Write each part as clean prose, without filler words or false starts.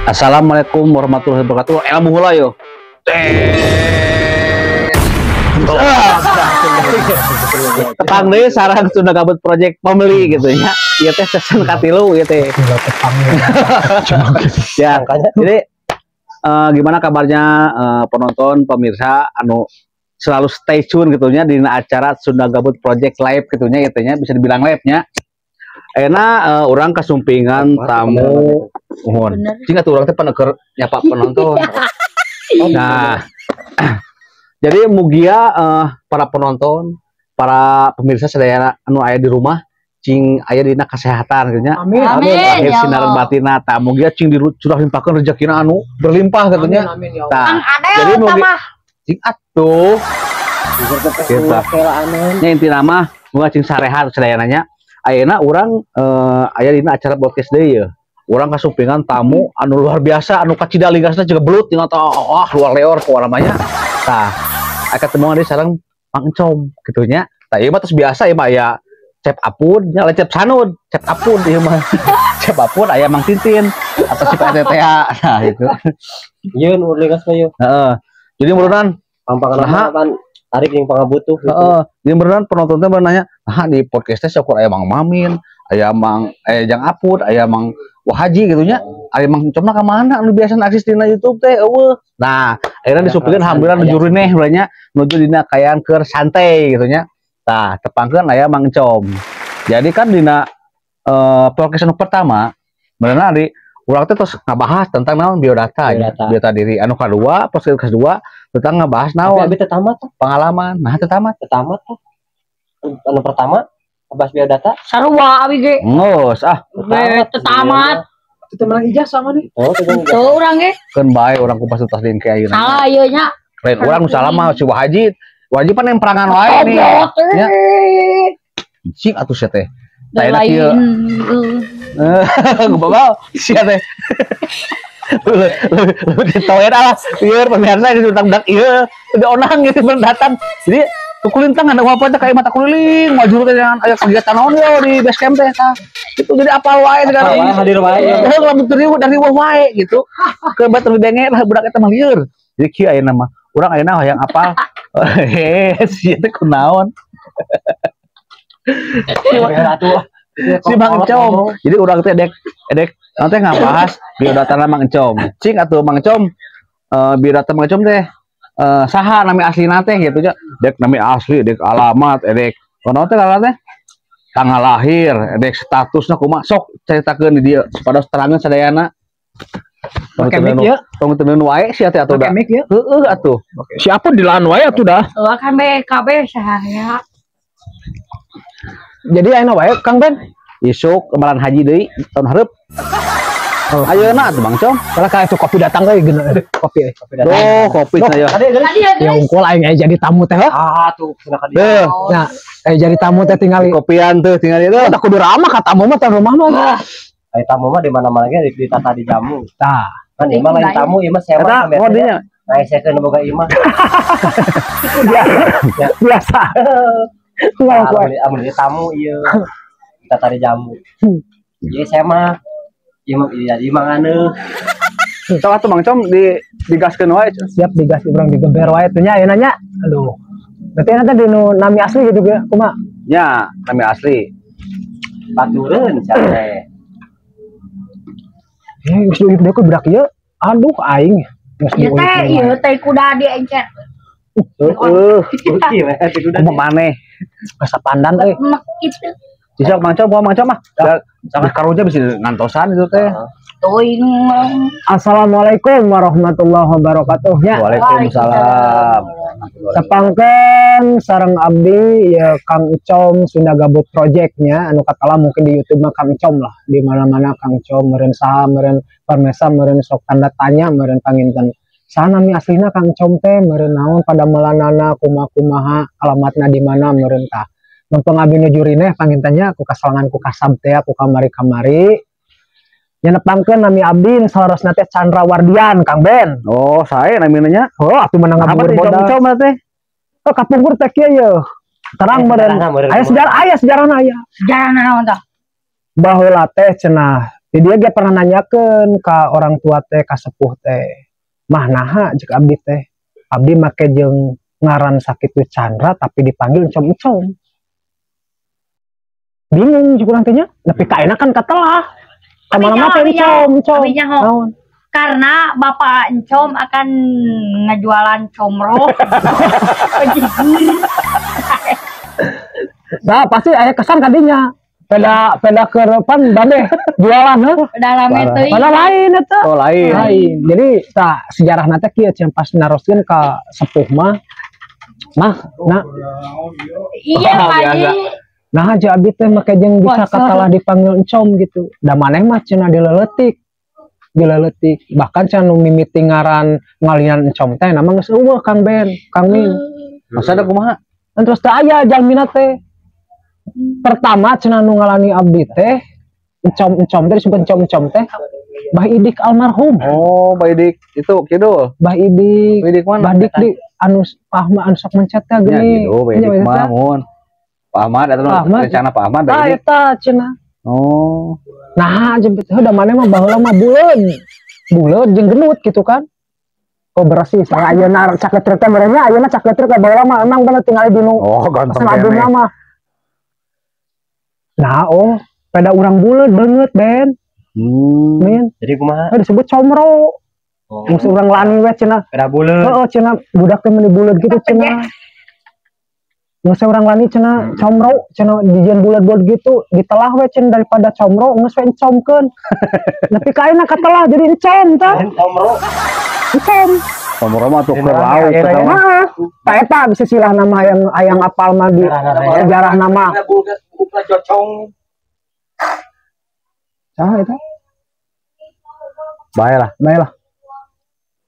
Assalamualaikum warahmatullahi wabarakatuh. Ilmu heula yo. Tepang deui sareng Sunda Gabut Project Family gitu ya. Ieu teh season katilu ieu teh. Ya, jadi gimana kabarnya penonton pemirsa anu selalu stay tune gitunya di acara Sunda Gabut Project Live gitunya ya bisa dibilang live nya. Orang kasumpingan tamu mohon jika tuh orang teh peneker nyapa penonton. Nah jadi mugia para penonton, para pemirsa sadaya anu aya di rumah cing aya dina kesehatan gitu nya. Amin amin ya sinar batina tah mugia cing curah limpahkeun rezekina anu berlimpah katanya. Tah jadi mugia cing atuh nya intina mah muga cing sarehat sadaya nanya. Ayeuna urang aya dina acara podcast deui ya. Urang kasumpingan tamu anu luar biasa anu kacidalingasna juga belut tinggal luar leor ku namanya. Tah aya ketemu deui sareng Mang Encom kitu nya. Tah ieu mah tos biasa ieu mah aya Cep Apun nya Cep Sanud, Cep Apun ieu mah. Cep Apun aya Mang Tintin atau si PTTA. Nah itu. Ieu nu lingas mah ieu. Heeh. Jadi murunan pangpangan apaan? Tarik yang pangabutuh gitu. Jadi beneran penonton teh nanya, "Ah di podcastnya syukur aya Mang Mamin, aya Mang Jang Aput, aya Mang Wahaji gitu nya. Aya Mang Encomna ka mana anu biasa eksis dina YouTube teh eueuh." Nah, akhirnya disupikeun alhamdulillah nuju reneh urangnya nuju dina kayaan keur santai gitu nya. Tah, tepangkeun aya Mang Encom. Jadi kan dina podcast anu pertama beneran di urang teh terus ngabahas tentang naon biodata diri. Anu kadua, podcast kedua tentang ngebahas naon. Tapi teu tamat pengalaman. Nah, teu tamat tuh. Anu pertama ngebahas biodata sarua abi ge. Ngos Teu tamat. Teu menang ijazah mah nih. Oh, teu urang ge. Keun bae urang kupas tas din ke ayeuna. Salah ieu nya. Lain urang nu salah mah si Wahajid. Wajib pan emperangan wae nih. Ya. Cing atuh sia teh. Tah enak ieu. Gubabal sia teh. Lu ditoet lah biar pemirsa di utang-utang iya udah onang gitu datang jadi tukulintang ada apa aja kayak mata keliling maju teh jangan aya kegiatan naon yo di base camp teh tah itu jadi apa wae sekarang hadir wae heuh lamun dari wae gitu ke batu denge lah budak eta mah lieur jadi kieu ayeuna mah urang ayeuna hoyong apal sia teh kunaon si Mang Encom jadi urang teh edek nanti ngabahas biodata Mang Encom cing atuh Mang Encom biodata Mang Encom teh saha nami asli nate gitu nya dek nami asli dek alamat edek kono teh teh tanggal lahir edek statusna kumaha sok caritakeun di dieu pada terangeun sadayana pakai mic ya tong tenan wae sia teh atuh da heueuh atuh siapa di lahan wae atuh dah Kan BKB sahaya. jadi ayeuna wae Kang Ben isuk kemalan haji deui tahun hareup. Ayeuna atuh Mang Encom. Kalau kayak itu kopi datang euy geuna kopi datang. Oh, kopi saya. Ya ungkul aing jadi tamu teh. Ah tuh silakan dia. Nah, jadi tamu teh tinggal kopian tuh tinggal itu. Udah kudu ramah ka tamu mah teh rumah mah. Ai tamu mah di mana-mana ge ditata di jamu. Tah. Kan ieu mah lain tamu ieu mah sewa sampe. Oh dinya. Nah, sekeun boga ieu mah. Biasa. Amun tamu ieu ditata di jamu. Jadi saya mah iya mangane. Sok atuh Mang Encom digaskeun wae. Siap digas urang digeber wae teh nya ayeuna nya. Aduh. Berarti nanti di nami asli juga kumaha? Nya, nami asli. Batureun sia Geus duit deuk budak ieu. Aduh aing. Geus duit. Ieu teh kuda di encer. Kumaha maneh? Basa pandan euy. Kitu. Bisa Mang Encom mah. Sangat karunya bisa ngantosan itu teh. Tuing. Assalamualaikum warahmatullahi wabarakatuh. Waalaikumsalam. Tepangkeun sareng abdi ya Kang Encom Sunda Gabut Project-nya anu katalah mungkin di YouTube mah Kang Encom lah. Di mana-mana Kang Encom meureun saha meureun parmesa meureun sok tanda tanya meureun panginten. Saha nami aslina Kang Encom teh meureun naon pada melanana kumaha alamatna di mana meureun tah. Mumpung abdi nuju rineh pangintennya ku kasalangan ku kasab teh ku kamari-kamari. Nya nepangkeun nami abdi salarosna teh Chandra Wardian Kang Ben. Oh, sae namina nya. Oh, atuh meunang ngabur modal. Encom teh. Oh, kapungkur teh kieu ye. Terang meureun. Aya sejarahna aya. Sejarah naon tah? Baheula teh cenah Jadi dia pernah nanyakan ke orang tua teh, ka sepuh teh, mah naha jika abdi teh, abdi make jeung ngaran sakitu Chandra tapi dipanggil encom-encom. Bingung juga nantinya, tapi kaena kan katelah. Kemana-mana teh encom-encom. Abinya ho. Naon? Karena Bapak Encom akan ngejualan comro. Nah pasti aya kesan kadinya. Peda ke depan babe jualan heuh. Dalam itu. Padahal lain eta. Oh lain. Lain. Jadi tak sejarah nanti kieu cenah pas naroskeun ka sepuh mah. Nah, Iya Oh, Pak biasa. Ji. nah aja abdi teh make jeung bisa Wah, katalah dipanggil encom gitu. Da maneh mah cenah dileletik. Bahkan cenah nu mimiti ngaran ngalian encom teh nama geus eueuh Kang Ben, Kang Min. Masa ada kumaha? Dan terus teh aya jalmina teh. Pertama cenah nu ngalani abdi teh encom teh disebut encom teh Bah Idik almarhum. Oh, Baidik itu kidul. Bah Idik. Baidik mana? Bah Dik di anu Ahmad anu sok mencet teh Ya geuning. gitu, Baidik mah mun. Pak Ahmad eta Pak Ahmad. rencana Pak Ahmad Tah Baidik. eta cenah. Oh. Nah, jemput da maneh mah baheula mah buleud. Buleud jeung genut gitu kan. Oh bersih, saya ayeuna cak letrek teh merenya ayeuna cak letrek baheula mah emang bener tinggal di nu. Oh, ganteng Pesan albumna kene. mah. Nah, pada urang buleud banget, Ben. Min, Jadi kumaha? disebut comro. Oh, Musuh urang lani we cenah. peda buleut. Heeh, cenah budak teh meuni buleud gitu cenah. Musuh urang lani cenah comro, cenah dijieun buleud-buleud gitu, ditelah we cenah daripada comro geus we encomkeun. Tapi kaina katelah jadi encom tah. Omro. Encom. Komoro mah tuh ke Beneran, laut akhirnya. eta mah. Nah, tak eta bisa silah nama yang apal mah di sejarah nama. Buka cocong. Sah eta. Baiklah. Baiklah.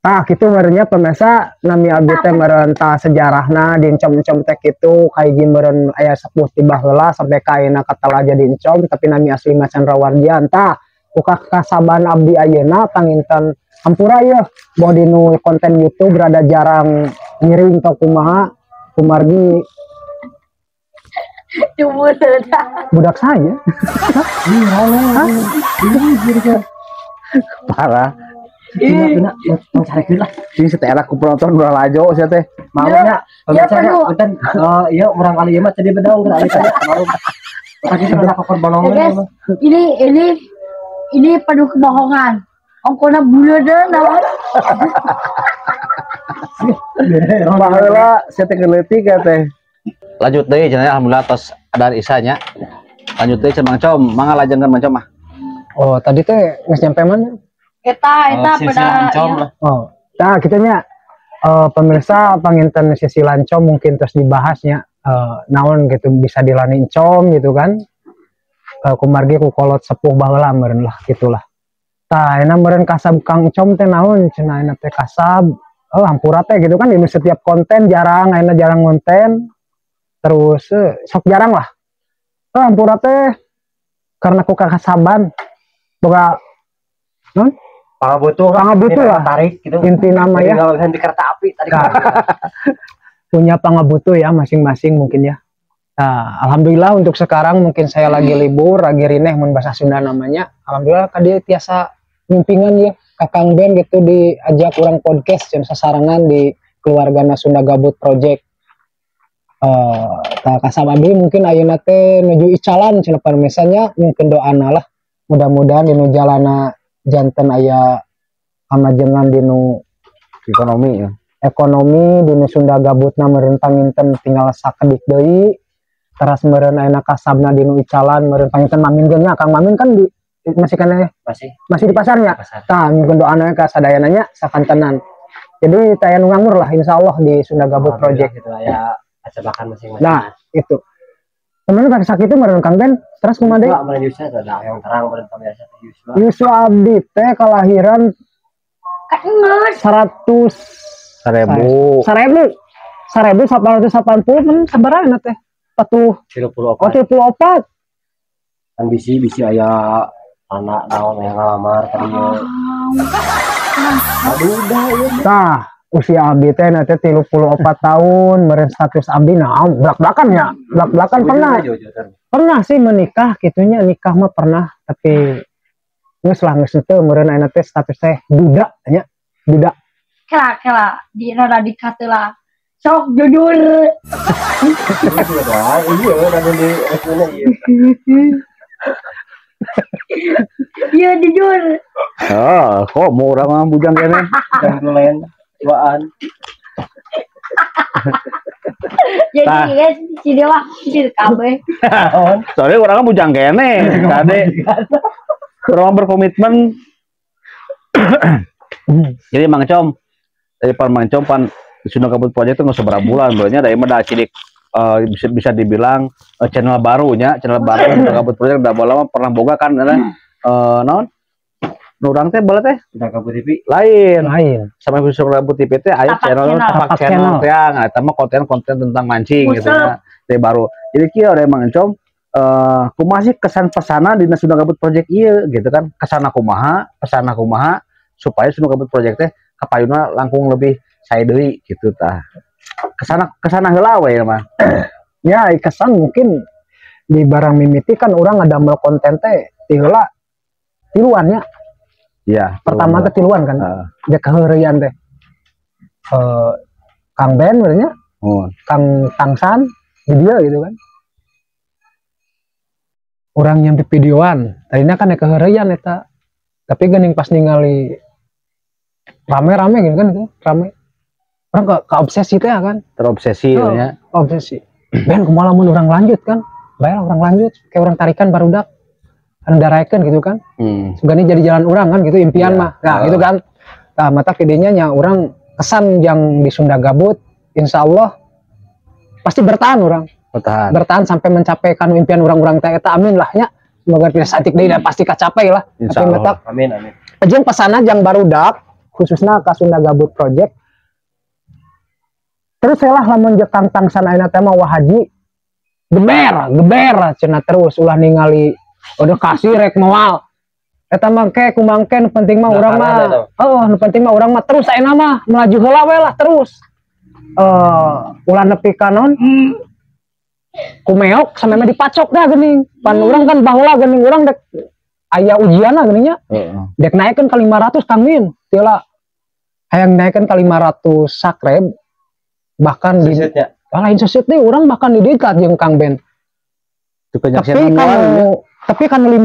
Nah, kitu merenya pemirsa nami abdi teh meureun tah sejarahna di encom-encom teh kitu kaiji meureun aya sepuh ti baheula sampai kaina katalah jadi encom tapi nami asli mah Candrawardian tah uka kasaban abdi ayeuna panginten hampura ya bahwa di nu konten YouTube rada jarang ngiring tau kumaha kumargi Cuma budak saya. Parah. Iya, mencari lah. Sing setera ku penonton ulah lajo sia teh. Maunya, Ya, pemirsa penuh. punten. Iya, orang kali ieu mah tadi bedaung geura ali tadi. Mau. Tadi sudah kokor Ya balongan. guys, ini penuh kebohongan. Ongkona buleud naon? Baheula sia teh leutik ya teh. Lanjut deui cenah alhamdulillah tos ada isanya. Lanjut deui cenah Mang Com, mangga lajengkeun Mang Com mah. Oh, tadi teh geus nyampe mana? Eta pada Oh, nah kitanya pemirsa panginten sisi lancom mungkin terus dibahasnya naon gitu bisa dilani encom gitu kan. Kumargi ku kolot sepuh baheula meureun lah gitulah. Tah enak meureun kasab Kang Encom teh naon cenah enak teh kasab. Oh, hampura teh gitu kan di setiap konten jarang ayeuna jarang konten. Terus sok jarang lah. Hampura teh karena ku kakasaban boga non Pangabutuh lah tarik gitu. inti nama ya Kalau di kereta api tadi. punya pangabutuh ya masing-masing mungkin ya. Nah, alhamdulillah untuk sekarang mungkin saya lagi libur, lagi rineh mun bahasa Sunda namanya. Alhamdulillah kadi tiasa ngumpingan ya Kakang Ben gitu diajak orang podcast dan sasarangan di keluarga Sunda Gabut Project. Tak kasabadi mungkin ayeuna teh nuju icalan cenah misalnya mungkin doana lah mudah-mudahan dinu jalana janten aya kamajengan dinu Ekonomi ya. ekonomi dinu Sunda Gabutna meureun panginten tinggal sakedik deui teras meureun ayeuna kasabna dinu icalan meureun panginten mamin geun nya Kang Mamin kan di masih kana masih di pasarnya. Tah mungkin doana ka sadayananya sakantenan. Jadi taya nu nganggur lah insyaallah di Sunda Gabut Project gitu ya acebakan masing-masing. Nah, itu. Temen pakai sakit itu meureun Kang Ben, terus kumaha deui? Enggak Yuswa ada yang terang meureun biasa Yuswa. Yuswa Abdi teh kalahiran Kaengeus 1000. 1880 men sabaraha teh? 40 34. 34. Kan bisi aya anak naon yang ngalamar tadi. Tah, usia Abdi teh na teh 34 tahun, meureun status Abdi naon? Blak-blakan ya. Blak-blakan pernah. Pernah sih menikah gitunya, nikah mah pernah, tapi geus lah geus teu meureun ayeuna teh status teh duda nya duda Kela di rada dikatela. Sok jujur. Iya, ada di responnya iya. Iya jujur. Oh, kok mau orang mah bujang kene. Dan lain tuaan. Jadi guys, si dewa si kabeh. Soalnya orang mah bujang kene. Tadi orang berkomitmen. Jadi Mang Com, dari Mang Com pan Sunda Gabut Project itu nggak seberapa bulan, sebenarnya dari meda cilik bisa dibilang channel barunya, channel baru Sunda Gabut Project udah lama pernah boga kan, non? Nurang teh boleh teh? Sunda Gabut TV lain Sama Sunda Gabut TV teh, ayo tapak channel teh, nggak, sama konten-konten tentang mancing gitu ya, dari baru. Jadi kia ada Mang Com, kumaha sih kesan pesana di Sunda Gabut Project iya gitu kan, kesana kumaha supaya Sunda Gabut Project teh kapayuna langkung lebih saya deui gitu tah. Kesana heula we mah. ya kesan mungkin di barang mimiti kan orang ngadamel konten teh ti heula tiluannya. Iya, Pertama teh tiluan kan. Dia keheureyan teh. Kang Ben benernya, Kang Tangsan di dia gitu kan. Orang nyampe videoan, tadinya kan keheureyan eta. Tapi geuning pas ningali rame-rame gitu kan itu, rame. Orang ke obsesi teh kan. Terobsesi ya. Obsesi. Ben kumaha lamun orang lanjut kan. Baiklah orang lanjut kayak orang tarikan barudak. Anu daraekeun gitu kan. Sugani jadi jalan orang kan gitu impian mah. Nah, gitu kan. Nah, mata gedenya nya orang kesan yang di Sunda Gabut insyaallah pasti bertahan orang. Bertahan sampai mencapai kan impian orang-orang teh eta amin lah nya. Semoga tidak satik deui dan pasti kacapai lah. Insyaallah. Amin. Jeung pesana jang barudak khususnya ke Sunda Gabut Project. Terus saya lah lamun Kang Tangsan ayeuna teh mah wahaji geber cenah terus ulah ningali udah kasih rek moal eta mah ke kumangke nu penting mah urang mah nu penting mah urang mah terus ayeuna mah melaju heula we lah terus ulah nepi ka naon kumeok sampe mah dipacok dah geuning pan urang kan baheula geuning urang dek aya ujianna geuning nya dek naikkeun ka 500 Kang Min tila hayang naikkeun ka 500 subscribe bahkan di lain seset deh orang bahkan di dekat yang Kang Ben tapi kan 500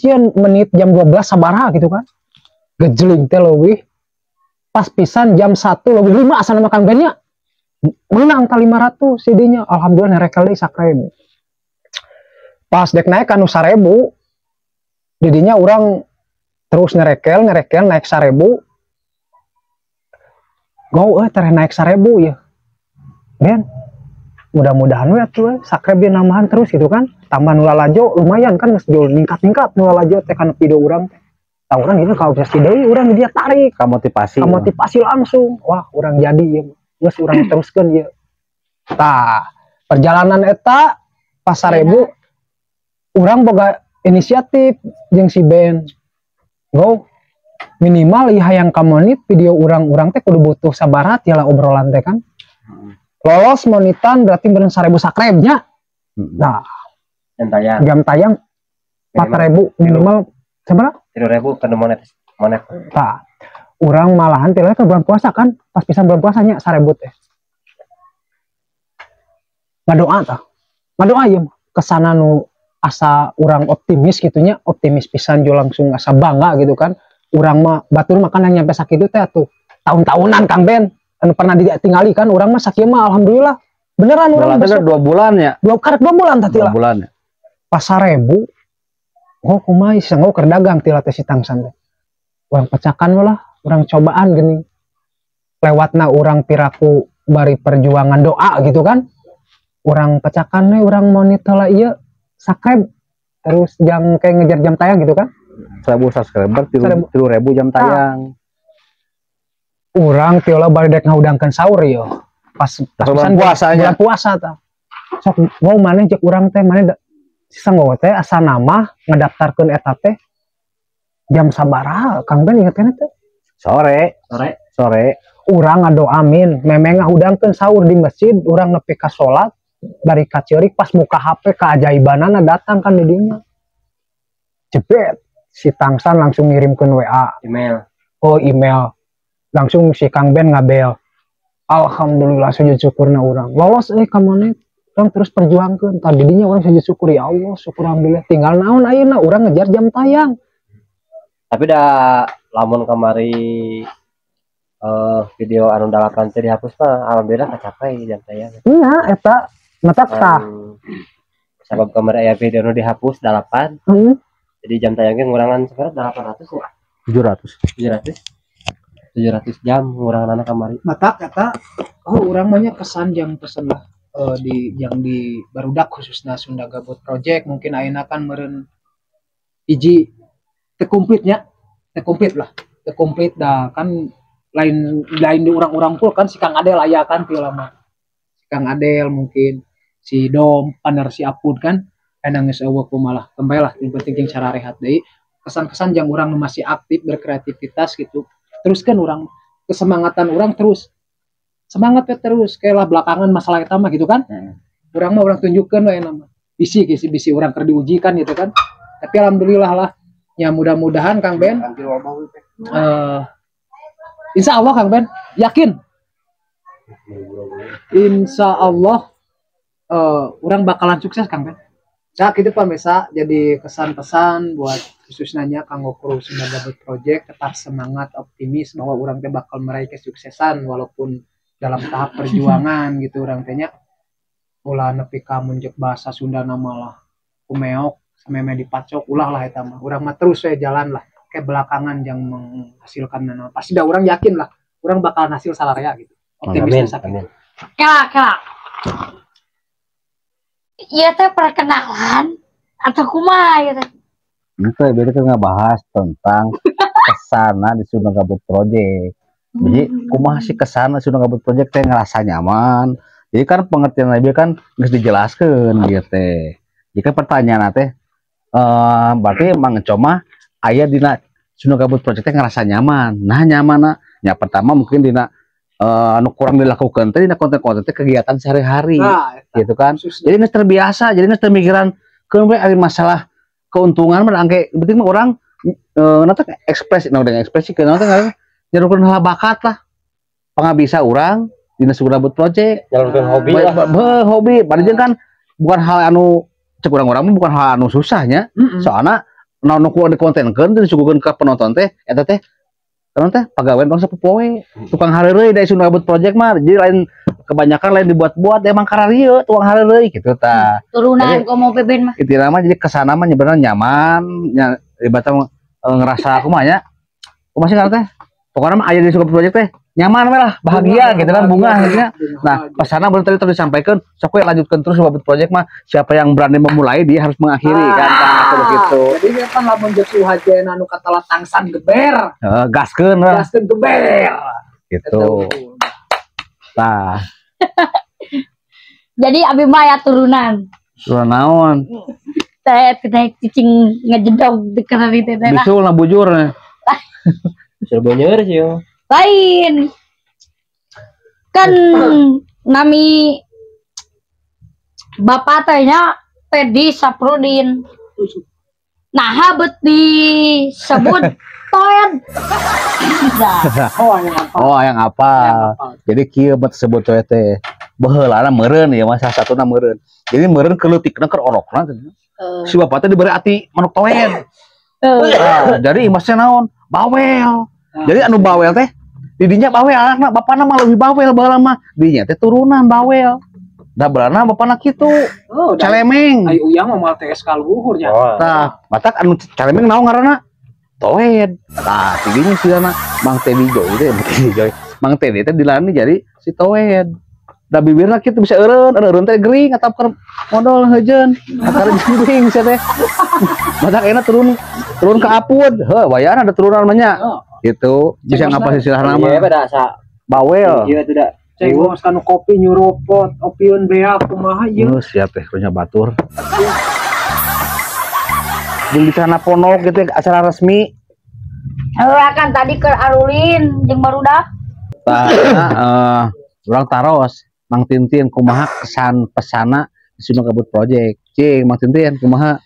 ya menit jam 12 sabaraha gitu kan gejeling teh leuwih pas pisan jam 1 leuwih 5 asal nama Kang Ben nya menang ka 500 CD-nya alhamdulillah nerekel deui subscribe pas dek naik anu 1000 didinya orang terus nerekel naik 1000 go tereh naik 1000 ya Ben, mudah-mudahan we atuh subscribe dia namahan terus gitu kan. Tambah nula lajo lumayan kan geus ningkat nula lajo teh kana video urang teh. Tah urang gitu ka obsesi deui urang dia tarik ka motivasi langsung. Wah, urang jadi ieu. Geus urang teruskeun ieu. Tah, perjalanan eta pas 1000 urang boga inisiatif jeung si Ben. Go minimal ieu hayang ka menit video urang teh kudu butuh sabaraha tiala obrolan teh kan. Lolos monitan berarti beren 1000 subscribe-nya. Nah, jam tayang 4.000 minimal seberapa? 3.000 kena monet. Nah, orang malahan tilanya ke bulan puasa kan, pas pisan bulan puasanya 1000 teh. Ngadoa tah. Ngadoa ieu kesana nu asa orang optimis gitunya, optimis pisan jo langsung asa bangga gitu kan. Urang mah batur makan nyampe sakitu teh atuh. Tahun-tahunan Kang Ben. Anu pernah ditinggali kan orang mah sakieu mah alhamdulillah beneran urang besok 2 bulan ya 2 bulan tadi lah 2 bulan ya pas 1000 kumaha iseng keur dagang tila teh si Tangsan teh urang pecakan lah urang cobaan geuning lewatna urang piraku bari perjuangan doa gitu kan urang pecakan we urang monit heula ieu subscribe terus jang kayak ngejar jam tayang gitu kan 1000 subscriber 3000 jam tayang urang tiola bari dek ngaudangkeun saur yo pas bulan puasa tah sok mau maneh cek urang teh maneh sanggo teh asa nama ngedaftarkeun eta teh jam sabaraha Kang Ben inget kan teh sore urang ngadoa amin memeng ngaudangkeun saur di masjid urang nepi ka salat bari ka ceurik pas muka HP keajaibanana datang kan di dinya jebet si Tangsan langsung ngirimkan WA, email. oh email, langsung si Kang Ben ngabel. Alhamdulillah sujud syukurna orang lolos kamu orang terus perjuangkan tadi dinya orang sujud syukur ya Allah syukur alhamdulillah tinggal naon ayeuna orang ngejar jam tayang. Tapi dah lamun kemari video anu dalapan teh dihapus mah alhamdulillah kacapai jam tayang. Iya eta matak tah. Sabab kemari aya video anu dihapus dalapan. Jadi jam tayangnya ngurangan sekarang 800 ya. 700 jam ngurangan anak kamari. Mata kata orang banyak kesan yang pesen lah yang di barudak khususnya Sunda Gabut Project mungkin ayeuna kan meureun hiji tekumplit dah kan lain di orang-orang pul kan si Kang Adel aya kan ti lama. Si Kang Adel mungkin si Dom paner si Apun kan aya geus eueuh kumalah kembali lah yang penting cara rehat deui kesan-kesan yang orang masih aktif berkreativitas gitu. Teruskan orang kesemangatan orang terus semangat ya terus kayak lah belakangan masalah utama gitu kan orang mah orang tunjukkan lah nama bisi orang kerdi uji kan gitu kan tapi alhamdulillah lah ya mudah-mudahan Kang Ben insya Allah Kang Ben yakin insya Allah orang bakalan sukses Kang Ben nah gitu pemirsa jadi kesan-pesan buat khususnya kanggo kru Sunda Gabut Project tetap semangat optimis bahwa orang teh bakal meraih kesuksesan walaupun dalam tahap perjuangan gitu orang tehnya ulah nepi ka munjek bahasa Sunda malah kumeok sameme dipacok ulah lah eta mah urang mah terus we jalan lah kayak belakangan yang menghasilkan pasti dah orang yakin lah orang bakalan hasil salaraya gitu optimis amin. Kela. Iya teh perkenalan atau kumaha ya teh? Itu beda kan ngebahas tentang kesana di Sunda Gabut Project. Jadi kumaha sih kesana Sunda Gabut Project teh ngerasa nyaman. Jadi kan pengertian lebih kan harus dijelaskan gitu teh. Jika pertanyaan teh berarti emang cuma aya dina Sunda Gabut Project teh ngerasa nyaman. Nah nyaman ya pertama mungkin dina anu kurang dilakukan tadi konten-konten kegiatan sehari-hari gitu kan jadi nggak terbiasa jadi nggak termikiran kemudian ada masalah keuntungan merangkai penting orang nanti ekspresi dengan ekspresi ke nanti nggak nyalurkan hal bakat lah pengabisa orang di Sunda Gabut Project nyalurkan hobi hobi padahal kan bukan hal anu cek orang bukan hal anu susahnya soalnya anu kuat di konten kan disuguhkan ke penonton teh eta teh karena teh pegawai bangsa poe tukang hareureuy dari Sunda Gabut Project mah jadi lain kebanyakan lain dibuat-buat emang kararieu tukang hareureuy gitu tah turunan komo beben mah itu nama jadi kesana mah sebenarnya nyaman nya ibaratnya ngerasa kumaha nya kumaha sih karena teh pokoknya mah aya di Sunda Gabut Project teh nyaman lah bahagia gitu kan bunga gitu nah pas sana baru tadi disampaikan sok we lanjutkan terus Sunda Gabut Project mah siapa yang berani memulai dia harus mengakhiri kan begitu jadi kan lamun jeung suhajeun anu katalah tangsan geber gaskeun geber gitu tah jadi abi mah ya turunan naon teh cicing ngejedog deket itu teh bisul na bujur bisa banyer sih yo lain kan nami bapak tehnya Pedi Saprudin nah bet disebut Toen yang apa jadi kieu bet sebut teh baheulana meureun ya masa satuna meureun jadi meureun keleutikna keur orokna si bapak teh diberi ati manuk Toen jadi imasnya naon bawel jadi anu bawel teh didinya bawel anakna bapana mah lebih bawel baheula mah dinya teh turunan bawel da berana bapana kitu calemeng ai uyang mah TSK luhur nya tah matak anu calemeng naon ngaranna Toen tah tidinya sidana Mang Tedi Joy teh Mang Tedi teh dilani jadi si Toen da bibirna kitu bisa eureun teh gering atau keur modal heujeun akar gering sia teh matak enak turun ke Apud heuh bayana ada turunan mah nya gitu bisa ngapa istilah nama iya pada asa bawel iya tidak cengos kanu kopi nyuropot opieun bea kumaha ieu sia teh punya batur jeung di sana ponok gitu acara resmi kan tadi ke Arulin jeung barudak tah urang taros Mang Tintin kumaha kesan pesana di Sunda Gabut Project cing Mang Tintin kumaha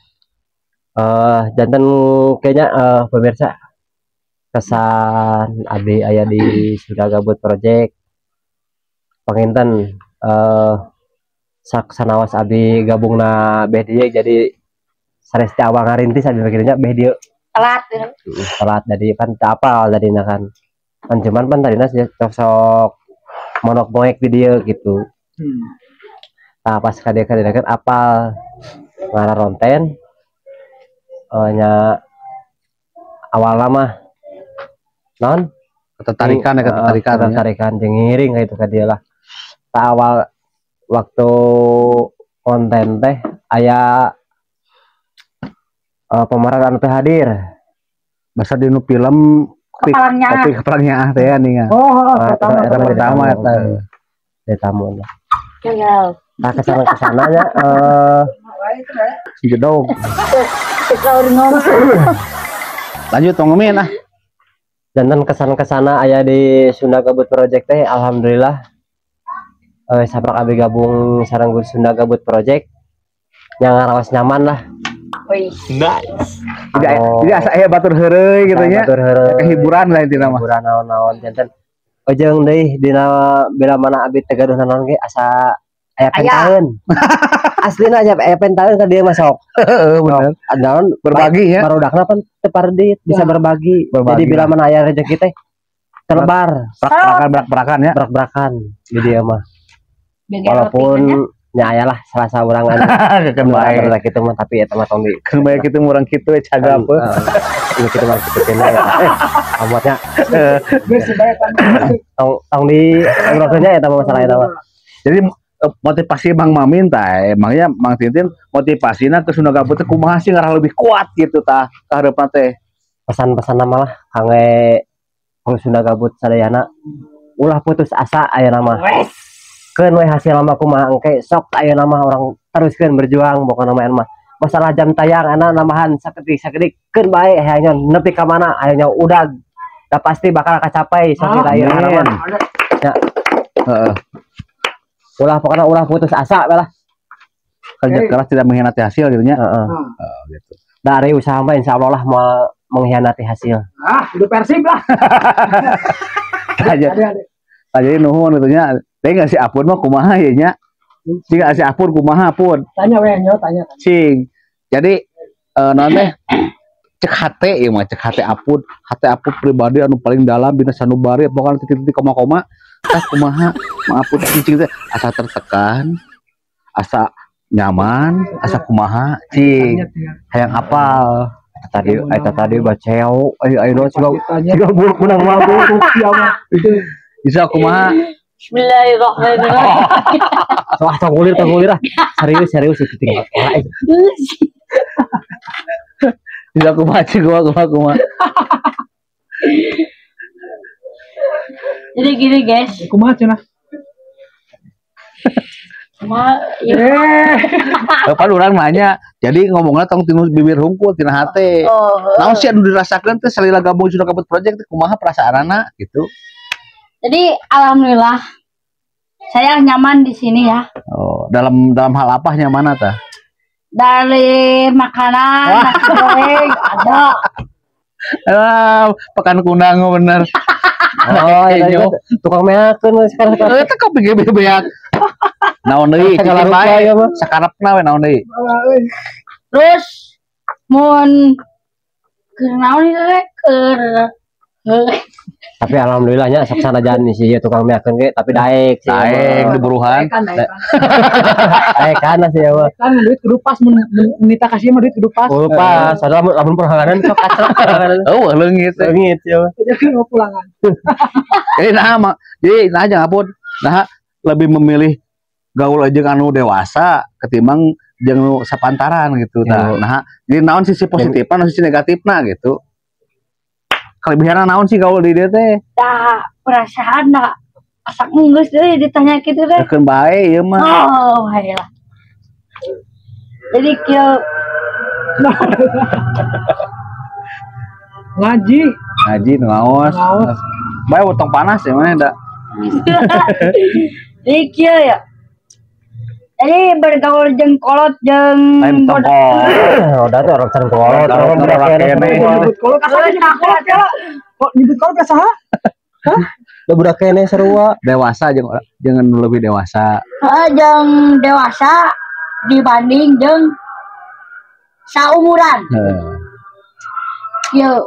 jantan kayaknya pemirsa kesan abi aya di Sunda Gabut Project panginten sak sanawas abi gabung na beh dieu jadi saresti awal ngarintis abi mikirnya beh dieu Telat. telat jadi kan tak apal tadinya kan cuman pan tadinya sok monok boek di dieu gitu. Nah pas kadek-kadek kan apal ngara ronten nya awal lama non ketertarikan jeung ngiring gitu ka dia lah. Ta awal waktu konten teh aya pemeran anu teh hadir. Masa di nu film Kepalanya. kopi kepalanya teh nih. Pertama eta. Dari tamu. Tinggal. Nah kesana-kesananya Si gedog. Kita ngomong. Lanjut tong ngomongin ah. dan kesana aya di Sunda Gabut Project teh alhamdulillah sabrak abi gabung sareng Sunda Gabut Project yang ngarawas nyaman lah. Wih. Jadi asa aya batur heureuy gitu nya. Batur heureuy. Hiburan lah intina mah. Hiburan naon-naon janten ojeng deui dina bila mana abi teh gaduh naon ge asa aya pentaeun. Aslina aya pentaeun ka dieu mah sok. Heeh bener. Naon Berbagi ya. Barodakna pan teu pardit bisa berbagi. Jadi bila mana aya rezeki teh terlebar Brak-brakan ya. berak-berakan di dieu mah. Walaupun nya aya lah salah saurang anu Kan bae. rezeki teh mah tapi eta mah tong di Kan bae kitu urang kitu caga apa. ini kita mah kitu kena ya. Amatnya tong di urangnya eta mah masalah eta mah. Jadi motivasi Mang Mamin tah emangnya Mang Tintin motivasinya ke Sunda Gabut teh kumaha sih ngarah lebih kuat gitu tah ka hareupan teh. Pesan-pesan nama lah kangge Sunda Gabut sadayana ulah putus asa ayeuna mah. Keun we hasil mah kumaha engke sok ayeuna mah orang teruskeun berjuang pokona mah masalah jam tayang ana nambahan sakedik keun bae hayang nepi ka mana hayang udag da pasti bakal kacapai sakit ayeuna mah. Ya. Heeh. Ulah pokoknya ulah putus asa lah. Kerja keras tidak mengkhianati hasil gitu nya. Heeh. Gitu. Dari usaha mah insyaallah lah mau mengkhianati hasil. Udah Persib lah. Jadi nuhun gitu nya. Teh ngasih apun mah kumaha ya nya. Sing ngasih apun kumaha pun. Tanya we nyo tanya. Cing. Jadi naon teh cek hate ya mah cek hate apun pribadi anu paling dalam bina sanubari pokoknya titik-titik koma-koma tah kumaha maapun cing teh asa tertekan asa nyaman asa kumaha cing hayang apal tadi baceo ayo siga buruk menang mabuk bisa kumaha. Bismillahirrahmanirrahim. Wah, tanggulir ah. Serius itu tinggal. Bisa kumaha cing kumaha. Jadi gini guys. Kumaha cenah? Pan urang nanya, jadi ngomongnya tong tinu bibir hungkul tina hate. Naon sih anu dirasakeun teh salila gabung Sunda Gabut Project teh kumaha perasaanana gitu. Jadi alhamdulillah saya nyaman di sini ya. Oh, dalam hal apa nyaman tah? Dari makanan, nasi goreng ada. Pekan kunang bener. Oh, iya tukang meakeun sekarang. Eta kopi ge beak. Naon deui? Segala rupa ya mah. Sakarepna we naon deui? Terus mun keur naon ieu teh keur Tapi alhamdulillahnya sok sanajan sih ya tukang meakeun ge tapi daek sih. Daek di buruhan. Daek kan sih ya mah. Kan duit kudu pas menita kasih mah duit kudu pas. Lupa, sadar lamun perhanganan sok kacrek. Oh, leungit. Leungit ya. Jadi mau pulangan. Jadi nah jangan pun nah lebih memilih gaul aja anu dewasa ketimbang jeung nu sapantaran gitu tah. Nah, jadi naon sisi positifna naon sisi negatifna gitu. Kelebihanna naon sih gaul di dieu teh? dah perasaan dah asak ngeus deui ditanya kitu deh. Keun bae ieu mah. Oh, baiklah. Jadi kieu Ngaji nu ngaos. Bae utang panas ya mana da. jadi kieu ya. Jadi bergaul jeung kolot jeung Lain tongkol. Udah tuh orang sareng kolot. Orang Orang kene. Nyebut kolot kasar nyebut kolot ya. Kok nyebut kolot ka saha? Udah budak kene sarua. Dewasa jangan lebih dewasa. jeung dewasa dibanding jeung saumuran. Kieu.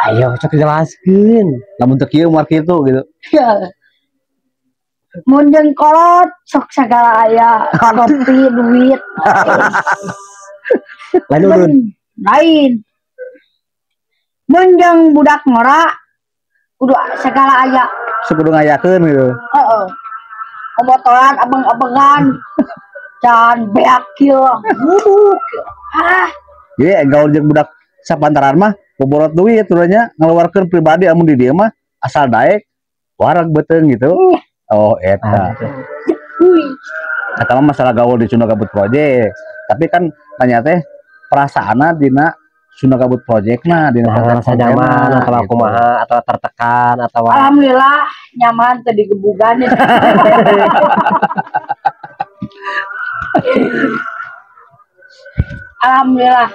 Ayo cek jelaskeun. Lamun teu kieu umur kitu gitu. Mun jeung kolot sok sagala aya, kopi, duit. Lain ulun. Lain. Mun jeung budak ngora kudu segala aya. Sekudu ngayakeun gitu. Heeh. Pemotoran abeng-abengan. Dan beak kieu. Jadi gaul jeung budak sapantaran mah boborot duit turunnya ngeluarkeun pribadi amun di dieu mah asal daek warag beuteung gitu. Oh eta. Kata mah masalah gaul di Sunda Gabut Project. Tapi kan tanya teh perasaana dina Sunda Gabut Project mah dina Rasa nyaman atau kumaha atau tertekan atau Alhamdulillah nyaman teu digebugan. Alhamdulillah.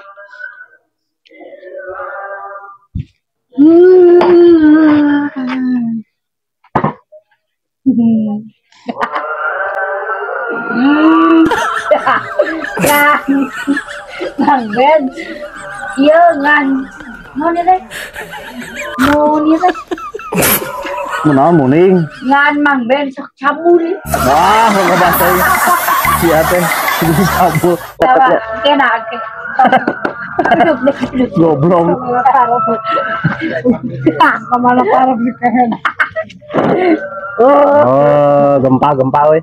Ya, Bang Ben, iya ngan, mau nih teh, Munaon muning. ngan Mang Ben sok cabul. Wah, ngebahasa sia teh sabu Coba, kena, ke. Duduk, duduk. goblok. Kemana parah di kehen. oh gempa we.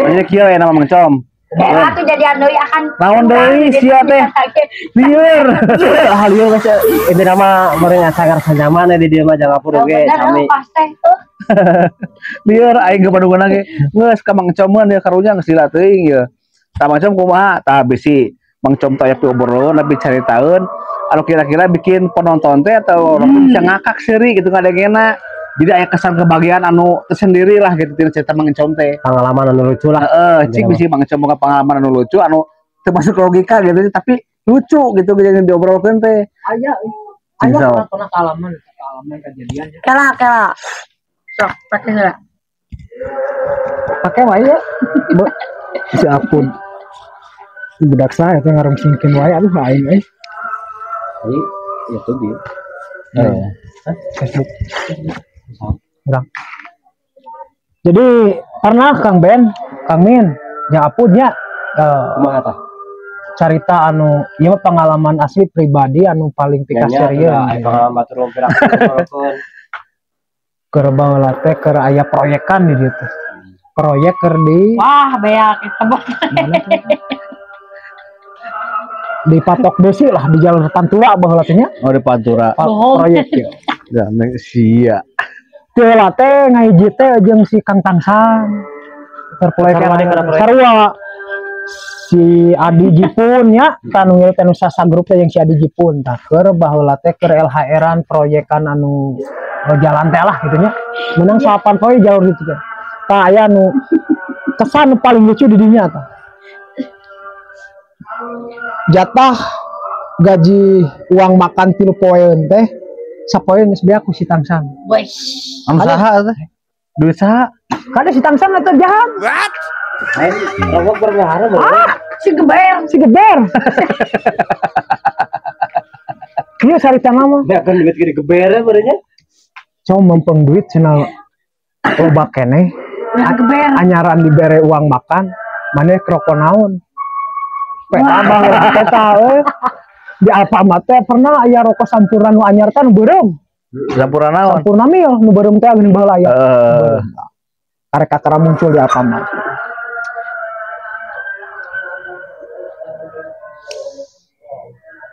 Anya kieu ya nama Mang Com. Daerah tuh jadi anu ya kan. Naon deui sia teh? Lieur. Ah lieu geus ini nama meureun asagar sanyaman di dieu mah Jangapur oge sami. Pas teh. Lieur aing ke Bandungan ge. Geus ka Mang Com mah dia karunya geus lila teuing ieu. Tah Mang Com kumaha? Tah bisi Mang Com teh pi obrolan tapi caritaeun anu kira-kira bikin penonton teh atau bisa ngakak seuri gitu ngadengena. Jadi aya kesan kebahagiaan anu tersendiri lah gitu tina cerita Mang Com teh. Pengalaman anu lucu lah. Cik bisi Mang Com boga pengalaman anu lucu anu termasuk logika gitu tapi lucu gitu yang diobrolkeun teh. Aya pernah kalaman kejadian ya. Kela. Sok, pakai heula. Pakai wae ya. Si apun. Budak saya teh ngarungsingkeun wae aduh aing euy. Ya tuh dia. Facebook. Kurang. Jadi pernah Kang Ben, Kang Min, ya apunnya Kumaha tah? carita anu ieu pengalaman asli pribadi anu paling pika serius. Pengalaman batur lompir aku. Keur baheula teh keur aya proyekan di dieu teh. Proyek keur di Wah, beak tebak. di Patok Besi lah di Jalur Pantura baheula teh nya. Oh di Pantura. Proyek ieu. Ya sia. Teu lah teh ngahiji teh jeung si Kang Tangsang. Terproyekan sarua si Adi Jipun nya tanu ngeureun sasa grup teh jeung si Adi Jipun tah keur baheula teh keur LHR-an proyekan anu jalan teh lah gitu nya. Menang 8 poe jalur itu teh. Tah aya anu kesan paling lucu di dinya tah. Jatah gaji uang makan 3 poeun teh sapoe geus beak ku si Tangsang. Wes. Anu saha teh? Duit saha? Kada si Tangsang eta jahat. Rokok bergahara Si geber. Si geber. Ieu sarita mah ya kan duit gede gebere beurnya. coba mempeng duit cenah loba keneh. Geber. Anyaran dibere uang makan, maneh kroko naon. Abah eta di Alfamart teh pernah aya rokok sampurna nu anyar teh nu beureum. Sampurna naon? Sampurna mil nu beureum teh geuning baheula aya. Karek kakara muncul di Alfamart.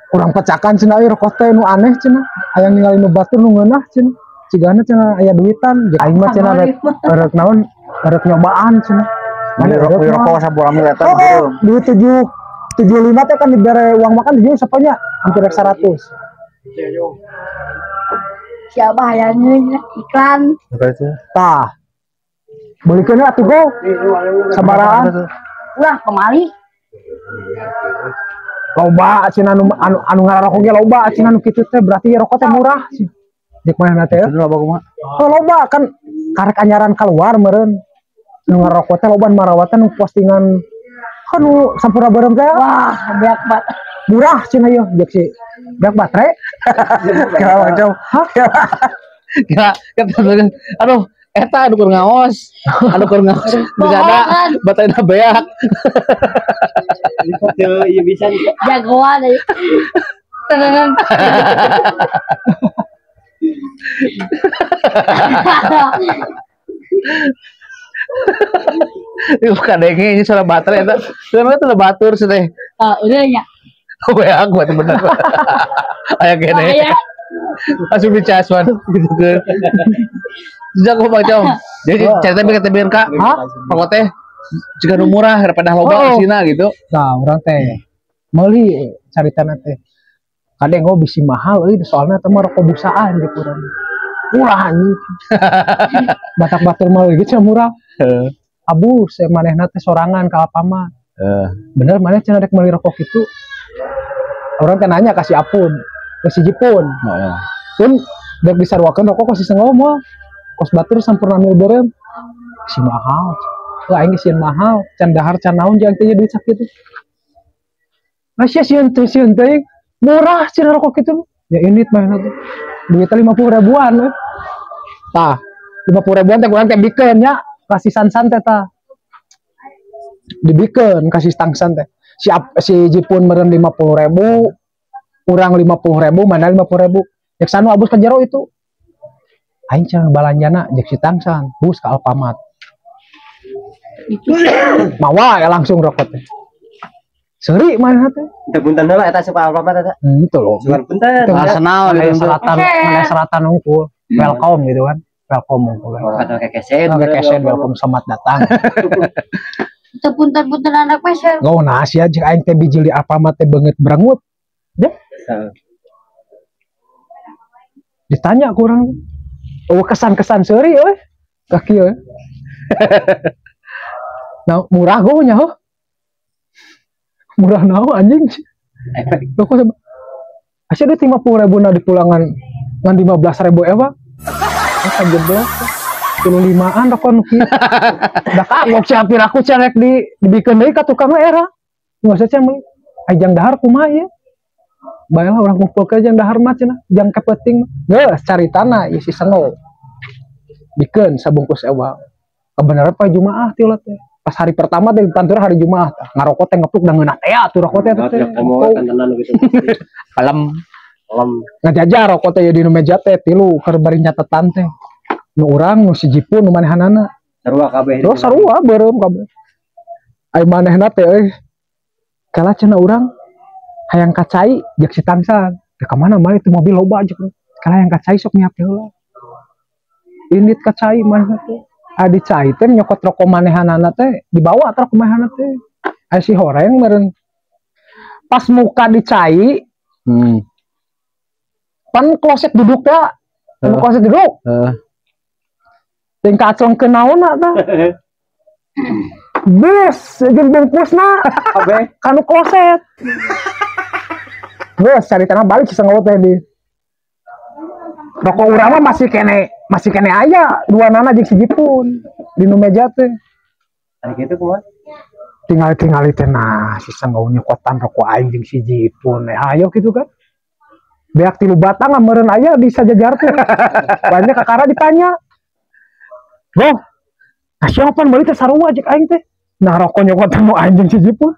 Kurang pecakan cenah rokok teh nu aneh cenah. Aya ningali nu batur nu ngeunah cenah. Cigana cenah aya duitan, jeung aing mah cenah rek naon? Rek nyobaan cenah. Mana rokok sampurna mil eta beureum. Duit 75 teh kan dibere uang makan dijual sapanya hampir 100. Siapa yang iklan? Tah. Belikan atuh go. Sabaraan. Lah kemari. Loba cina anu ngarokok ge loba cina nu kitu teh berarti rokok teh murah. Jek mana teh? Loba kumaha? Oh loba kan karek anyaran keluar meureun. Nu ngarokok teh loba marawatan nu postingan kan nu sampurna bareng teh. Wah, beak bat. Murah cina ieu jek si beak baterai. Kira macam. Hah? Kira aduh eta anu keur ngaos. Anu keur ngaos. Disana baterainya beak. Iya bisa Jagoan aja. Tenang. Ieu kadenge ini soal baterai eta. Sebenarnya tuh batur sih teh. Udah ya. Beak buat bener. Aya kene. Aya. Asup dicaswan gitu kan. Sejak gua baca jadi cerita kata BNK, rokok teh jika nu murah daripada loba asina gitu. Nah, urang teh meuli caritana teh. Kadang gua bisi mahal euy soalnya teh mah rokok busaan gitu urang. Murah anjing. Batak-batur mah gitu murah. Abu saya manehna teh sorangan ka Alfamart. Bener maneh cenah rek meuli rokok itu. Orang teh nanya kasih apun, kasih jipun. Pun dek disarwakeun rokok kasih sengomo. Kos batur sampurna mil beureum. Si mahal. Lah aing sieun mahal, can dahar can naon jeung teh duit sakitu. Masih sieun teh murah cenah rokok kitu. Ya ini mah tuh. Duitnya 50 ribuan. Tah, 50 ribuan teh kurang teh bikeun nya, kasih sansan teh tah. Dibikeun kasih tangsan teh. Si jipun meureun 50.000, urang 50.000, mana 50.000. Cek sanu abus ka jero itu. Aing can balanjana jek si tangsan, bus ka Alfamart. Mawa ya langsung rokok teh. Seuri mana teh? Teu punten heula eta suka Alfamart eta. Itu loh. Suka punten. Arsenal Mana gitu. selatan, mana selatan unggul. Welcome gitu kan. Welcome unggul. Ada kekesen. Kekesen welcome selamat datang. Itu punten-punten anak peser. Gau nasi aja aing teh biji di Alfamart teh beungeut berangut. Deh. Ditanya kurang. Oh kesan-kesan seuri euy. Kaki euy. Nah, murah gue nya huh? Murah naon anjing. Loko sama. Asih duit 50.000 na di pulangan ngan 15.000 ewa. Asa jeblok. 35an rokok nu kieu. Da kagok capir aku cerek dibikeun deui ka tukang era. Geus cenah meuli. Ajang dahar kumaha ieu? Baelah urang kumpulkeun jang dahar mah cenah, jang kepenting. Geus caritana ieu si sengo. Bikeun sabungkus ewa. Kebenaran Pak Jumaah ti ulah teh. Pas hari pertama teh tantur hari Jumaah ngarokok teh ngepluk da ngeunah teh atuh rokok teh teh. Palem Ngajajar rokok teh di nu meja teh tilu keur bari nyatetan teh. Nu urang nu si jipun nu manehanana. Sarua kabeh. Terus sarua beureum kabeh. Ai manehna teh euy. Kala cenah urang hayang kacai jeung si tangsan. Teh ka mana mah itu mobil loba aja. Kala hayang kacai sok nyiap heula. Indit kacai manehna teh. Adi cai teh nyokot rokok manehanana teh dibawa truk manehanana teh. Ai si horeng meureun. Pas muka dicai, pan kloset duduk ya. Kloset duduk. Tingkat acong ke naona tah. Bes, jeung bungkusna. Kabeh kanu kloset. Bes cari tanah balik sengawa teh di. Rokok urang mah masih kene aya dua nana jeung si jipun di nu meja teh. Ari kitu kumaha? Tinggal teh nah si sengawa nyokotan rokok aing jeung si jipun. Ayo gitu kan. Beak 3 batang meureun aya di sajajarkeun. Banyak kakara ditanya. Loh, siapa meuli teh sarua jeung aing teh. Nah rokok nyokotan nu aing jeung si jipun.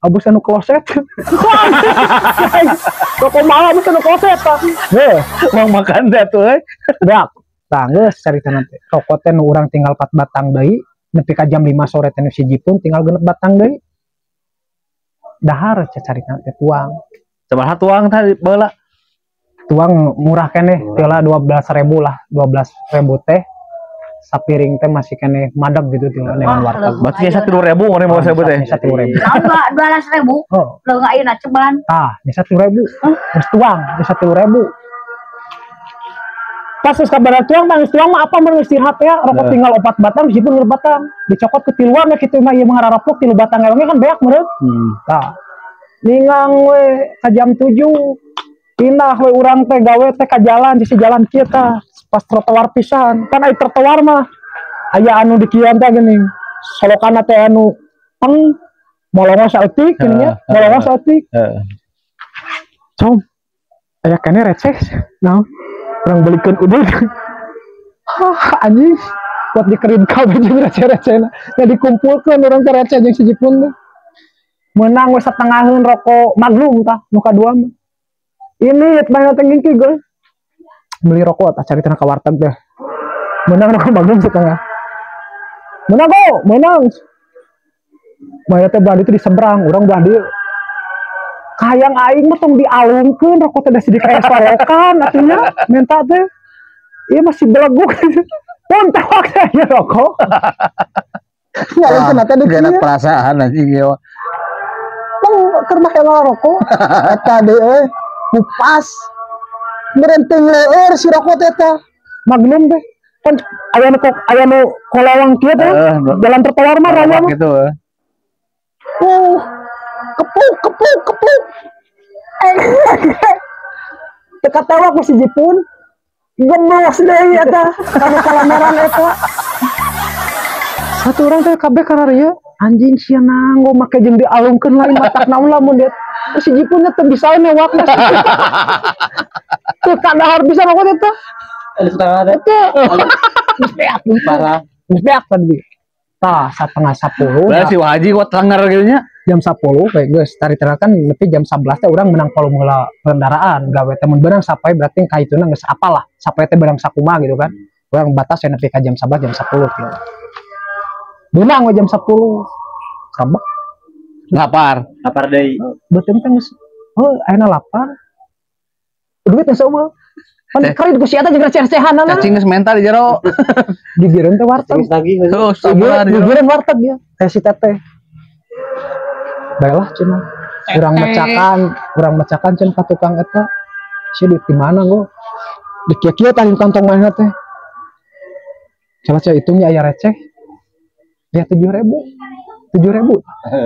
Abus anu kloset. Rokok malah abus anu kloset tah. Heh, mau makan dah tuh beak. Tah geus caritana teh. Rokok teh nu urang tinggal 4 batang deui, nepi ka jam 5 sore teh nu si jipun tinggal 6 batang deui. Dahar caritana teh tuang. Sabaraha tuang tadi baheula? Tuang murah keneh, tiala 12.000 lah, 12.000 teh. Sapiring teh masih kene madeg gitu ti neangan warteg. Berarti 10.000 ngeureun mau 1000 teh. 10.000. Tambah 12.000. Oh, Lo nggak ayeuna ceban. tah, 10.000. Geus tuang 10.000. Pas kabar tuang mah apa mau istirahat ya rokok tinggal 4 batang meskipun 3 batang dicokot ke tiluan ya gitu mah ieu mah ngararapok 3 batang elongnya kan beak meureun. Tah. Ningang we ka jam 7 pindah we urang teh gawe teh ka jalan sisi jalan kieu tah pas trotoar pisan kan aya trotoar mah aya anu di kieu teh geuning solokanna teh anu peng molongo saeutik gini nya molongo saeutik. Com aya kene receh naon orang belikan udut anjing buat dikerin kabeh jeung receh-receh na dikumpulkeun urang teh receh jeung si Jipun menang we satengaheun rokok Magnum tah nu kadua mah ini banyak teh ngingki geus beli rokok tah cari teh ka warteg teh menang rokok Magnum setengah menang kok menang banyak teh belah itu di seberang urang belah dieu kayang aing mah tong dialungkeun rokok teh da sidik aya sorokan atunya minta teh ieu masih beleguk pun tawak teh rokok nyalungkeun teh di enak perasaan anjing ieu tong keur mah yang rokok eta deui euy mupas merenteng leueur si rokok teh teh Magnum teh kan aya nu kolawang kieu teh jalan trotoar mah rawa mah gitu kepuk teka tewak si Jipun gemes deui eta kana kalameran eta satu orang teh kabeh kana ieu anjing sia nanggo make jeung dialungkeun lain matak naon lamun dia si Jipun teh bisa newakna teu kadahar bisa rokok eta setengah teh geus beak parah geus beak tadi tah 9:30 berarti si Haji kuat langgar gitu nya jam 10 kayak guys tari terakan nepi jam 11 teh urang menang volume kendaraan gawe teh mun beurang sampai berarti ka ituna geus apalah sampai teh beurang sakumaha gitu kan urang batas ya nepi ka jam 11 jam 10 gitu beunang we jam 10 kabek lapar deui beuteung teh geus ayeuna lapar duit teh saueuh kan kari ku sia teh jeung receh-recehanana cacing geus mental di jero gigireun teh warteg lagi tuh sabar gigireun warteg ya teh si teteh baiklah cina urang macakan cina ka tukang eta sia duit di mana go di kieu tah di kantong mana teh coba saya hitungnya aya receh ya 7.000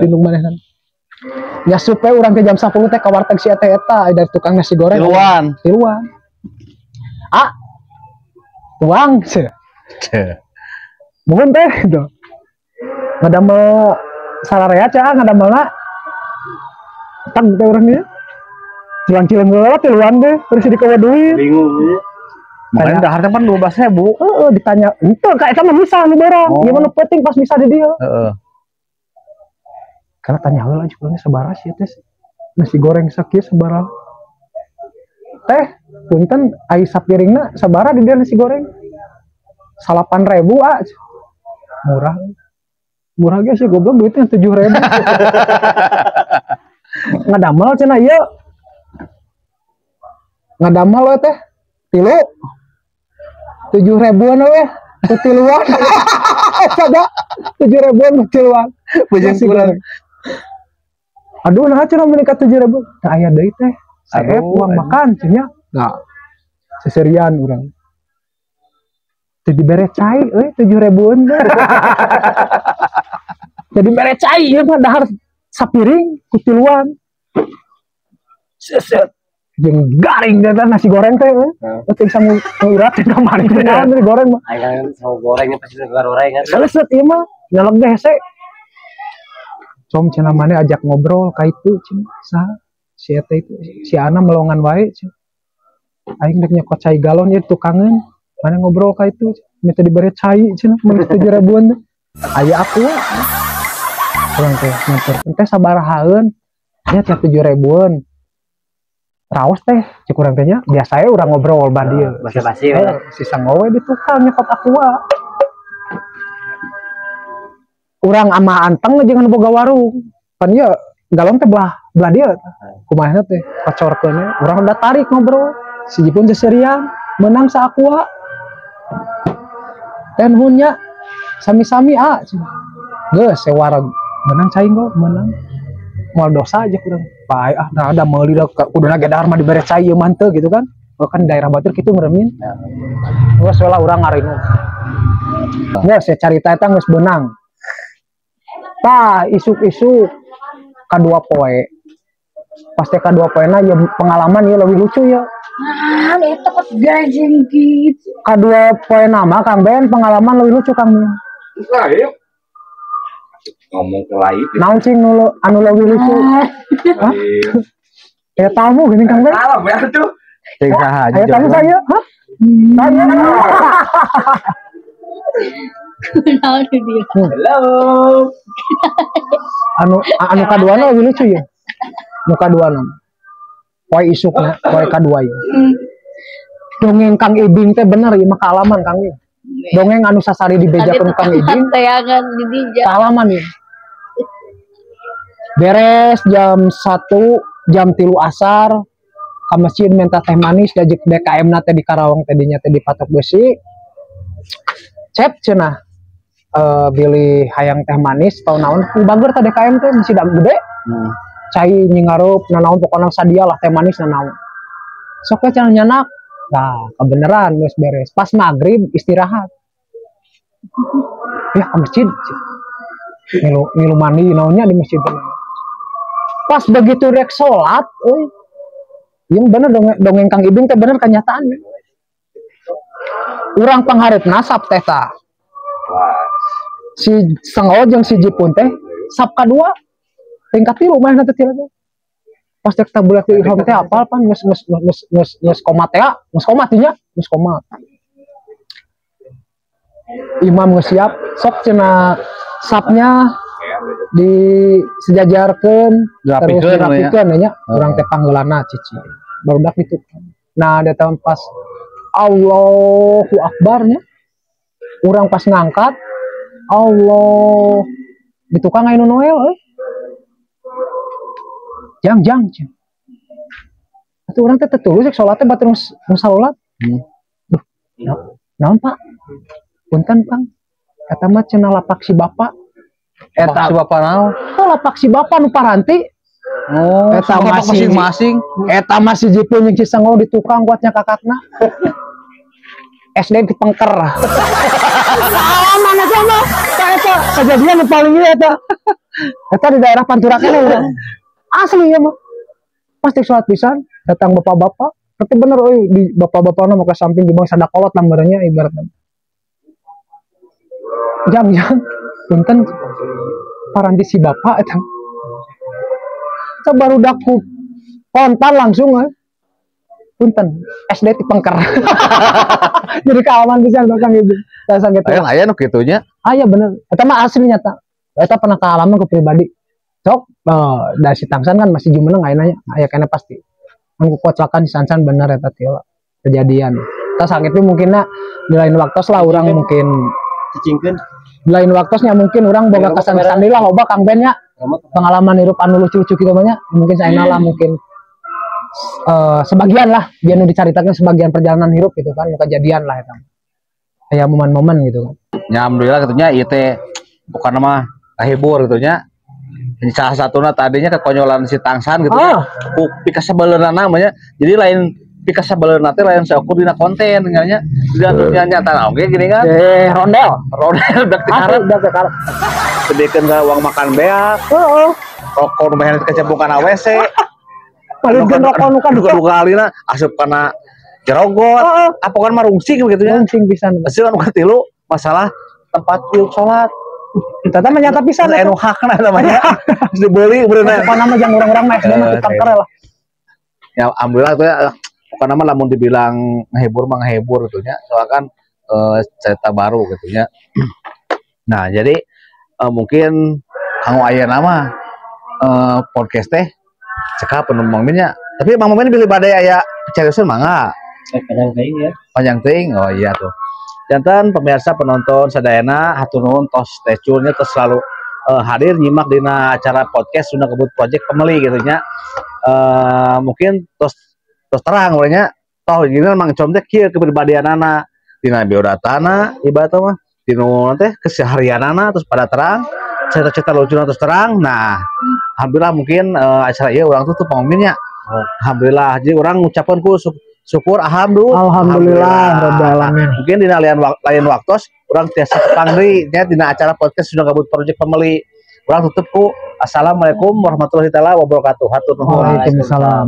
lindung manehan ya supaya urang ke jam 10 teh ka warteg si eta dari tukang nasi goreng tiluan uang sih mohon teh gitu ngadamel sararea cah ngadamelna tang teh urang ieu cilang-cilang heula tiluan deh terus dikawa duit bingung makanya dahar teh kan 12.000 ditanya henteu ka eta mah misah nu barang ieu mah nu penting pas misah di dieu karena tanya heula aja kurangnya sabaraha sih teh nasi goreng sakieu sabaraha teh punten ai sapiringna sabaraha di dieu nasi goreng 8.000 murah guys ya goblok duitnya 7.000 ngadamel cenah ieu ngadamel we teh tilu 7.000-an we tiluan sada 7.000-an tiluan bujang kurang aduh nah cenah meningkat 7.000 tah aya deui teh saep uang makan cenah nah seserian urang jadi bere cai euy 7.000-an jadi bere cai ieu mah dahar sapiring ku tiluan seset jeung garing dan nasi goreng teh teh bisa ngurat di kamar teh nasi goreng mah aya sawo gorengnya pasti gorengan seleset ieu mah nyalek hese com cenah maneh ajak ngobrol ka itu cenah saha si eta itu si Ana melongan wae cenah aing dek nyokot cai galon ieu tukangeun maneh ngobrol ka itu minta dibere cai cenah mun 7.000-an teh aya aku urang teh nganter teh sabarahaeun nya 7.000-an raos teh cek urang teh nya biasa urang ngobrol ban dieu basa-basi sisa ngowe di tukang nyokot aqua urang ama anteng jeung boga warung kan ieu galon teh belah dieu kumaha teh kacorkeun urang udah tarik ngobrol si Jipun seserian menang sa aqua ten hunnya sami-sami geus sewareg menang cai go menang moal dosa aja kurang bae nah ada meuli da kuduna ge dahar mah dibere cai ieu mah teu gitu kan kan daerah Batur gitu meremin geus lah urang ngarinu geus ya carita eta geus beunang tah isuk-isuk kadua poe pasti kadua poena ya pengalaman ya lebih lucu ya Nah, itu kok gajeng gitu. kadua poe nama Kang Ben pengalaman lebih lucu Kang Lain. Ngomong ke lain. naon cing anu lebih lucu hah ya tamu gini Kang Ben Salam ya tuh. Cing saha ayo tamu saya hah saya Kenal dia. Halo. anu kadua lebih lucu ya anu kadua poe isukna poe kadua ya dongeng Kang Ibing teh bener ya mah kaalaman Kang ya dongeng anu sasari dibejakeun Kang Ibing Tayangan di dia. kaalaman ya beres jam 1 jam 3 asar ka masjid minta teh manis dajek DKM na teh di Karawang tadinya teh di Patok Besi cep cenah bilih hayang teh manis tau naon bager teh DKM teh masih dak gede cai nyingarup nanaon pokoknya sadia lah teh manis nanaon sok cenah nyanak nah kebeneran geus beres pas maghrib istirahat ya ke masjid ngilu mandi naonnya di masjid pas begitu rek salat yang bener dongeng Kang Ibing teh bener kenyataannya urang pangharep nasab teh tah si Sango jeung si Jipun teh sab kadua tingkat 3 mah teh teh pas dek tabulak di ihram teh apal pan geus komat teh geus komat nya geus komat imam geus siap sok cenah sabnya disejajarkeun terus dirapikeun nya urang teh panggeulana cici barudak gitu nah ada tahun pas Allahu Akbarnya urang pas ngangkat Allah di tukang anu Noel jang atuh urang teh tetuluy cek salat teh batur salat duh naon Pak punten Kang eta mah cenah lapak si bapak eta si bapak naon lapak si bapak nu paranti eta masing-masing eta masih Jipun yang si Sango di tukang kuatnya kakakna SD di Pengker mana sama eta kejadian paling ieu eta di daerah Panturakan ya asli ya mah pasti sholat pisan datang bapak-bapak tapi bener di bapak-bapakna maka samping di bawah sadakolot lambarnya ibaratnya jang punten paranti si bapak eta kita baru daku kontan langsung punten SD di Pengker jadi kealaman bisa Kang Ibu saya sangat aya nu kitunya aya bener eta mah asli nyata eta pernah kealaman ke pribadi sok da si Tangsan kan masih jumeneng aya aya kana pasti kan kecelakaan di Sansan bener eta teh kejadian kita sakit itu mungkinnya di lain waktu lah orang mungkin cicingkeun di lain waktunya mungkin orang boga kesan-kesan lah loba Kang Ben nya pengalaman hirup anu lucu-lucu gitu banyak mungkin saya lah mungkin sebagian lah dia nu dicaritakan sebagian perjalanan hirup gitu kan kejadian lah itu kayak momen-momen gitu kan ya alhamdulillah katanya ieu teh bukan nama kahibur gitu nya ini salah satunya tadinya kekonyolan si Tangsan gitu ku pika sabaleuna namanya jadi lain pika sabaleuna teh lain saukur dina konten nya dia nyata oke gini kan rondel dak diharap sedekeun ka uang makan bea rokok nu meh kecebongan WC paling rokok nu kan duka alina asup kana jerogot apa kan marungsing gitu ya rungsing pisan hasil anu katilu masalah tempat tiup salat kita teh menyata pisan anu hakna namanya dibeli beuneu apa nama yang orang-orang mah SD mah tukang kere lah ya alhamdulillah tuh ya pokoknya mah lamun dibilang ngehibur mah ngehibur gitu nya soalnya kan cerita baru gitu nya nah jadi mungkin kanggo aya nama podcast teh cekap penumpang minnya tapi Mang Momen pilih badai aya ceriuseun mangga panjang teuing ya panjang teuing oh iya tuh jantan pemirsa penonton sadayana hatur nuhun tos stay tune-nya terus selalu hadir nyimak dina acara podcast Sunda Kebut Project Pemeli gitu nya mungkin tos terang urangnya toh gini Mang Com teh kieu kepribadianana dina biodatana ibarat mah dinu teh keseharianana terus pada terang cerita-cerita lucu terus terang nah alhamdulillah mungkin acara ieu urang tuh paminya alhamdulillah jadi orang ngucapkeun ku syukur Alhamdulillah rabbil alamin. Mungkin di lain waktu orang tiasa pangri nya dina acara podcast Sunda Gabut Project Family. Orang tutup ku assalamualaikum warahmatullahi taala wabarakatuh. Hatur nuhun. Waalaikumsalam.